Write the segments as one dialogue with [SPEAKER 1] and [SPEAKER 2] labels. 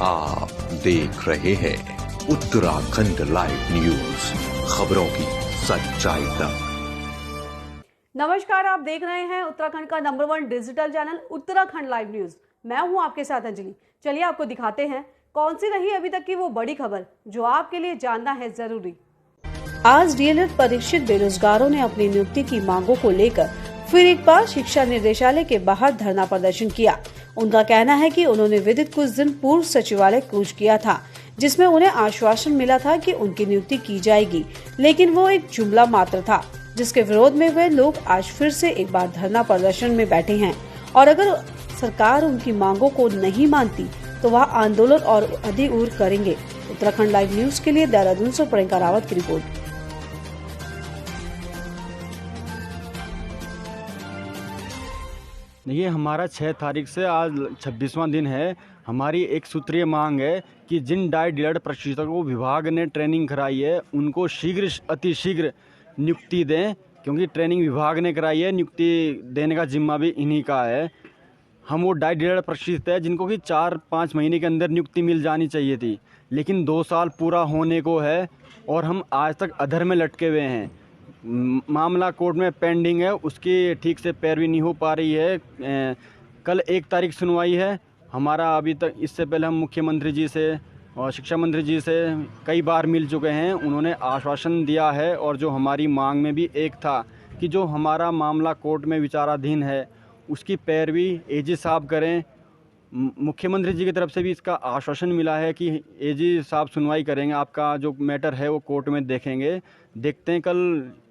[SPEAKER 1] आप देख रहे हैं उत्तराखंड लाइव न्यूज, खबरों की सच्चाई तक।
[SPEAKER 2] नमस्कार, आप देख रहे हैं उत्तराखंड का number 1 digital channel Uttarakhand live news. मैं हूं आपके साथ अंजलि। चलिए आपको दिखाते हैं कौन सी रही अभी तक की वो बड़ी खबर जो आपके लिए जानना है जरूरी। आज डीएलएड परीक्षित बेरोजगारों ने अपनी नियुक्ति की मांगों को लेकर फिर एक बार शिक्षा निर्देशालय के बाहर धरना प्रदर्शन किया। उनका कहना है कि उन्होंने विदित कुछ दिन पूर्व सचिवालय कूच किया था, जिसमें उन्हें आश्वासन मिला था कि उनकी नियुक्ति की जाएगी, लेकिन वो एक जुमला मात्र था, जिसके विरोध में वे लोग आज फिर से एक बार धरना प्रदर्शन में बैठे हैं। और अगर सरकार उनकी मांगों को नहीं मानती तो वह आंदोलन और अधिक उग्र करेंगे। उत्तराखंड लाइव न्यूज के लिए देहरादून से प्रियंका रावत की रिपोर्ट।
[SPEAKER 3] ये हमारा 6 तारीख से आज 26वां दिन है। हमारी एक सूत्रीय मांग है कि जिन डीएलएड प्रशिक्षकों को विभाग ने ट्रेनिंग कराई है उनको अतिशीघ्र नियुक्ति दें, क्योंकि ट्रेनिंग विभाग ने कराई है, नियुक्ति देने का जिम्मा भी इन्हीं का है। हम वो डीएलएड प्रशिक्षित है जिनको कि 4-5 महीने के अंदर नियुक्ति मिल जानी चाहिए थी, लेकिन 2 साल पूरा होने को है और हम आज तक अधर में लटके हुए हैं। मामला कोर्ट में पेंडिंग है, उसकी ठीक से पैरवी नहीं हो पा रही है। कल 1 तारीख सुनवाई है। हमारा अभी तक इससे पहले हम मुख्यमंत्री जी से और शिक्षा मंत्री जी से कई बार मिल चुके हैं। उन्होंने आश्वासन दिया है और जो हमारी मांग में भी एक था कि जो हमारा मामला कोर्ट में विचाराधीन है उसकी पैरवी एजी साहब करें। मुख्यमंत्री जी की तरफ से भी इसका आश्वासन मिला है कि एजी साहब सुनवाई करेंगे, आपका जो मैटर है वो कोर्ट में देखेंगे। देखते हैं कल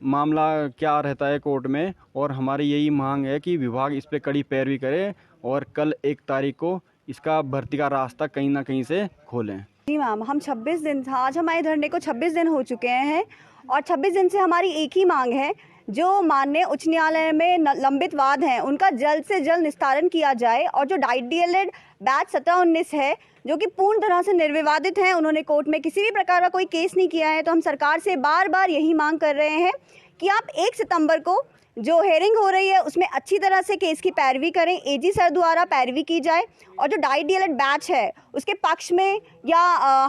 [SPEAKER 3] मामला क्या रहता है कोर्ट में, और हमारी यही मांग है कि विभाग इस पे कड़ी पैरवी करे और कल 1 तारीख को इसका भर्ती का रास्ता कहीं ना कहीं से खोलें।
[SPEAKER 4] जी मैम, हम 26 दिन आज हमारे धरने को 26 दिन हो चुके हैं और 26 दिन से हमारी एक ही मांग है, जो माननीय उच्च न्यायालय में लंबित वाद हैं उनका जल्द से जल्द निस्तारण किया जाए। और जो डीएलएड बैच 17-19 है जो कि पूर्ण तरह से निर्विवादित हैं, उन्होंने कोर्ट में किसी भी प्रकार का कोई केस नहीं किया है, तो हम सरकार से बार बार यही मांग कर रहे हैं कि आप 1 सितंबर को जो हेयरिंग हो रही है उसमें अच्छी तरह से केस की पैरवी करें, एजी सर द्वारा पैरवी की जाए और जो डीएलएड बैच है उसके पक्ष में या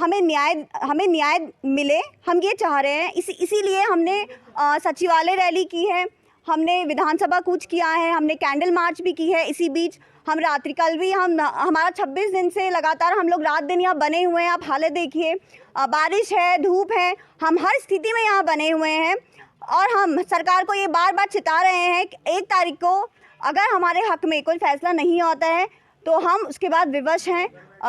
[SPEAKER 4] हमें न्याय मिले, हम ये चाह रहे हैं। इसीलिए हमने सचिवालय रैली की है, हमने विधानसभा कूच किया है, हमने कैंडल मार्च भी की है। इसी बीच हम रात्रि कल भी हमारा 26 दिन से लगातार हम लोग रात दिन यहाँ बने हुए हैं। आप हालत देखिए, बारिश है, धूप है, हम हर स्थिति में यहाँ बने हुए हैं और हम सरकार को ये बार बार चिता रहे हैं कि 1 तारीख को अगर हमारे हक में कोई फैसला नहीं होता है तो हम उसके बाद विवश हैं।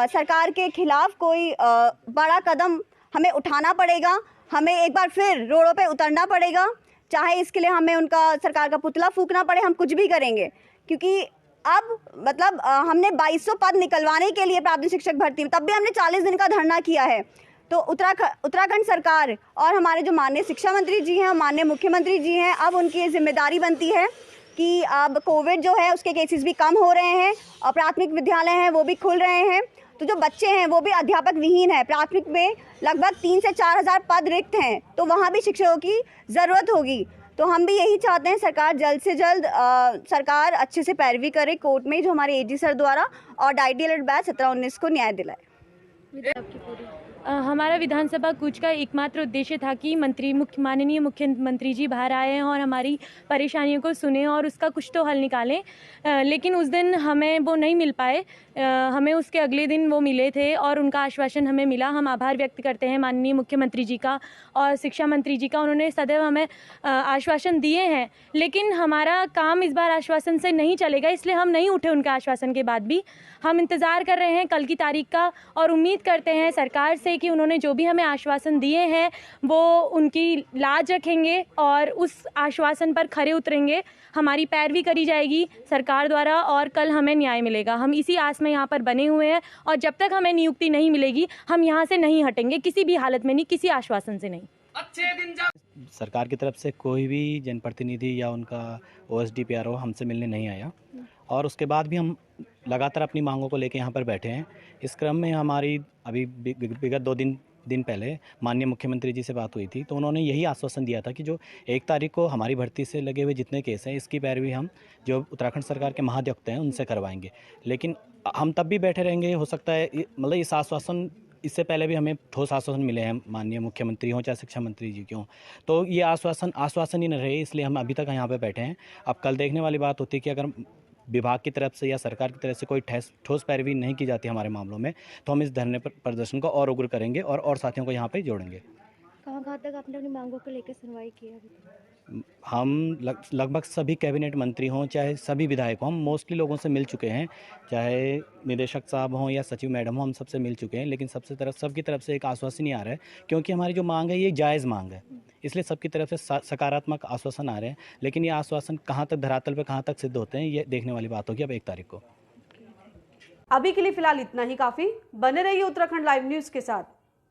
[SPEAKER 4] सरकार के खिलाफ कोई बड़ा कदम हमें उठाना पड़ेगा, हमें एक बार फिर रोडों पे उतरना पड़ेगा, चाहे इसके लिए हमें उनका सरकार का पुतला फूंकना पड़े, हम कुछ भी करेंगे। क्योंकि अब मतलब हमने 2200 पद निकलवाने के लिए प्राथमिक शिक्षक भर्ती में तब भी हमने 40 दिन का धरना किया है। तो उत्तराखंड सरकार और हमारे जो माननीय शिक्षा मंत्री जी हैं, माननीय मुख्यमंत्री जी हैं, अब उनकी ये जिम्मेदारी बनती है कि अब कोविड जो है उसके केसेस भी कम हो रहे हैं और प्राथमिक विद्यालय हैं वो भी खुल रहे हैं, तो जो बच्चे हैं वो भी अध्यापक विहीन है। प्राथमिक में लगभग 3 से 4 हज़ार पद रिक्त हैं, तो वहाँ भी शिक्षकों की ज़रूरत होगी। तो हम भी यही चाहते हैं सरकार जल्द से जल्द सरकार अच्छे से पैरवी करे कोर्ट में जो हमारे एजी सर द्वारा और डीएलएड बैच 17-19 को न्याय दिलाए।
[SPEAKER 5] हमारा विधानसभा कूच का एकमात्र उद्देश्य था कि माननीय मुख्यमंत्री जी बाहर आए हैं और हमारी परेशानियों को सुने और उसका कुछ तो हल निकालें, लेकिन उस दिन हमें वो नहीं मिल पाए। हमें उसके अगले दिन वो मिले थे और उनका आश्वासन हमें मिला। हम आभार व्यक्त करते हैं माननीय मुख्यमंत्री जी का और शिक्षा मंत्री जी का। उन्होंने सदैव हमें आश्वासन दिए हैं, लेकिन हमारा काम इस बार आश्वासन से नहीं चलेगा, इसलिए हम नहीं उठे उनके आश्वासन के बाद भी। हम इंतज़ार कर रहे हैं कल की तारीख का और उम्मीद करते हैं सरकार से कि उन्होंने जो भी हमें आश्वासन दिए हैं वो उनकी लाज रखेंगे और उस आश्वासन पर खरे उतरेंगे। हमारी पैरवी करी जाएगी सरकार द्वारा और कल हमें न्याय मिलेगा। हम इसी आस में यहाँ पर बने हुए हैं और जब तक हमें नियुक्ति नहीं मिलेगी हम यहाँ से नहीं हटेंगे, किसी भी हालत में नहीं, किसी आश्वासन से नहीं।
[SPEAKER 6] सरकार की तरफ से कोई भी जनप्रतिनिधि या उनका OSDPRO हमसे मिलने नहीं आया और उसके बाद भी हम लगातार अपनी मांगों को लेकर यहाँ पर बैठे हैं। इस क्रम में हमारी अभी विगत 2 दिन पहले माननीय मुख्यमंत्री जी से बात हुई थी, तो उन्होंने यही आश्वासन दिया था कि जो 1 तारीख को हमारी भर्ती से लगे हुए जितने केस हैं इसकी पैरवी हम जो उत्तराखंड सरकार के महाधिवक्ता हैं उनसे करवाएंगे। लेकिन हम तब भी बैठे रहेंगे, हो सकता है मतलब इस आश्वासन, इससे पहले भी हमें ठोस आश्वासन मिले हैं, माननीय मुख्यमंत्री हों चाहे शिक्षा मंत्री जी क्यों, तो ये आश्वासन ही न रहे, इसलिए हम अभी तक यहाँ पे बैठे हैं। अब कल देखने वाली बात होती है कि अगर विभाग की तरफ से या सरकार की तरफ से कोई ठोस पैरवी नहीं की जाती हमारे मामलों में, तो हम इस धरने प्रदर्शन को और उग्र करेंगे और साथियों को यहाँ पे जोड़ेंगे।
[SPEAKER 7] कहाँ तक आपने अपनी मांगों को लेकर सुनवाई की है?
[SPEAKER 6] हम लगभग सभी कैबिनेट मंत्री हों चाहे सभी विधायक हों, हम मोस्टली लोगों से मिल चुके हैं, चाहे निदेशक साहब हों या सचिव मैडम हों, हम सबसे मिल चुके हैं, लेकिन सबकी तरफ से एक आश्वासन नहीं आ रहा है, क्योंकि हमारी जो मांग है ये जायज़ मांग है, इसलिए सबकी तरफ से सकारात्मक आश्वासन आ रहे हैं। लेकिन ये आश्वासन कहाँ तक धरातल पर कहाँ तक सिद्ध होते हैं, ये देखने वाली बात होगी अब 1 तारीख को।
[SPEAKER 2] अभी के लिए फिलहाल इतना ही काफी। बने रहिए उत्तराखंड लाइव न्यूज के साथ।